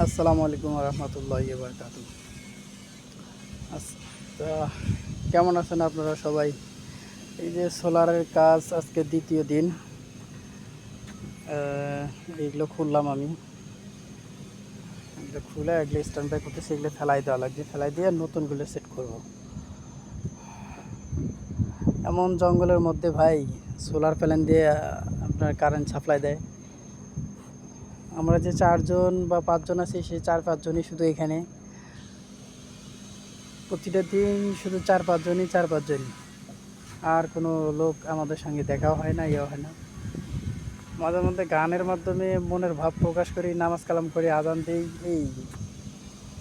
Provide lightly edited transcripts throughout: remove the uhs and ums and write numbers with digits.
আসসালামু আলাইকুম রহমতুল্লাহি ওয়া বারাকাতুহু। আচ্ছা, কেমন আছেন আপনারা সবাই? এই যে সোলারের কাজ আজকে দ্বিতীয় দিন। এইগুলো খুললাম আমি, এগুলো খুলে এগুলো স্ট্যান্ড বাই করতেছি, এগুলো ফেলাই দেওয়া লাগছে, ফেলাই দিয়ে নতুনগুলো সেট করব। এমন জঙ্গলের মধ্যে ভাই সোলার প্যানেল দিয়ে আপনার কারেন্ট সাপ্লাই দেয়। আমরা যে 4 জন বা 5 জন আছি, সেই 4-5 জনই শুধু এখানে, প্রতিটা দিন শুধু 4-5 জনই। আর কোনো লোক আমাদের সঙ্গে দেখাও হয় না, ইয়েও হয় না। মাঝে মধ্যে গানের মাধ্যমে মনের ভাব প্রকাশ করি, নামাজ কালাম করি, আজান দিই,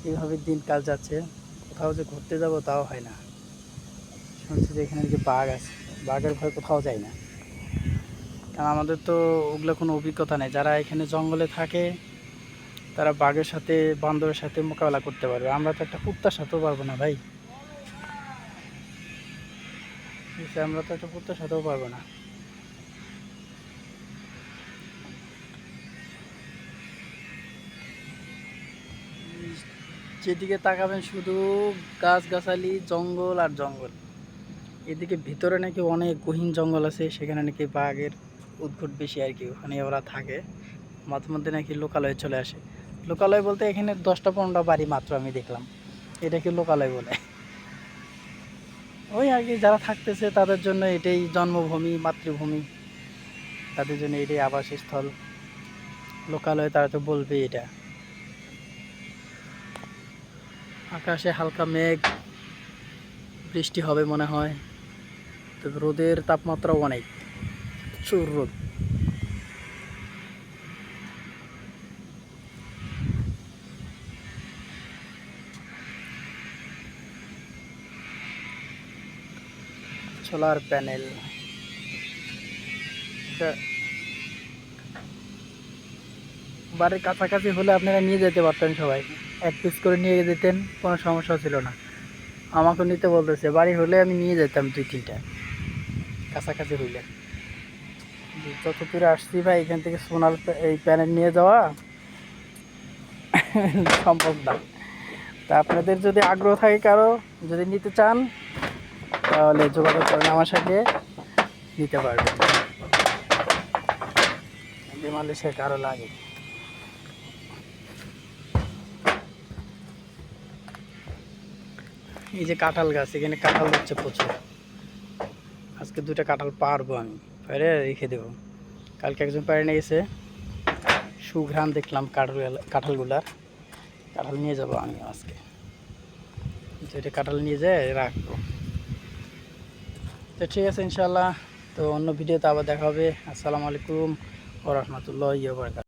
এইভাবে দিন কাল যাচ্ছে। কোথাও যে ঘুরতে যাব তাও হয় না। শুনছি যে এখানে নাকি বাঘ আছে, বাঘের ভয় কোথাও যায় না। কারণ আমাদের তো ওগুলো কোনো অভিজ্ঞতা নেই। যারা এখানে জঙ্গলে থাকে তারা বাঘের সাথে, বান্দরের সাথে মোকাবেলা করতে পারবে। আমরা তো একটা কুত্তার সাথেও পারবো না ভাই, আমরা তো একটা কুত্তার সাথেও পারবো না। যেদিকে তাকাবেন শুধু গাছগাছালি, জঙ্গল আর জঙ্গল। এদিকে ভিতরে নাকি অনেক গহীন জঙ্গল আছে, সেখানে নাকি বাঘের উদ্ভট বেশি আর কি, ওখানে ওরা থাকে। মাঝে মধ্যে নাকি লোকালয়ে চলে আসে। লোকালয় বলতে এখানে 10টা-15টা বাড়ি মাত্র আমি দেখলাম, এটাকে লোকালয় বলে। ওই আর কি, যারা থাকতেছে তাদের জন্য এটাই জন্মভূমি, মাতৃভূমি, তাদের জন্য এটাই আবাসস্থল। লোকালয় তারা তো বলবে এটা। আকাশে হালকা মেঘ, বৃষ্টি হবে মনে হয়। তবে রোদের তাপমাত্রাও অনেক, প্রচুর রোদ। সোলার প্যানেল বাড়ির কাছাকাছি হলে আপনারা নিয়ে যেতে পারতেন সবাই, 1 পিস করে নিয়ে যেতেন, কোনো সমস্যা ছিল না। আমাকে নিতে বলতেছে, বাড়ি হলে আমি নিয়ে যেতাম 2-3টা, কাছাকাছি হইলে। যত দূরে আসছি ভাই, এখান থেকে সোলার এই প্যানেল নিয়ে যাওয়া সম্ভব না। তা আপনাদের যদি আগ্রহ থাকে, কারো যদি নিতে চান, তাহলে যোগাযোগ করেন আমার সাথে, নিতে পারবেন। মালয়েশিয়ার কারো লাগে। এই যে কাঁঠাল গাছ, এখানে কাঁঠাল হচ্ছে প্রচুর। আজকে 2টা কাঁঠাল পারবো আমি, পারে রেখে দেবো। কালকে একজন পারে নিয়ে গেছে, সুঘ্রাণ দেখলাম কাঁঠালগুলার। কাঁঠাল নিয়ে যাবো আমি আজকে, 2টা কাঁঠাল নিয়ে যেয়ে রাখবো। তো ঠিক আছে ইনশাল্লাহ। তো অন্য ভিডিওতে আবার দেখা হবে। আসসালামু আলাইকুম ওয়া রাহমাতুল্লাহি ওয়া বারাকাতুহু।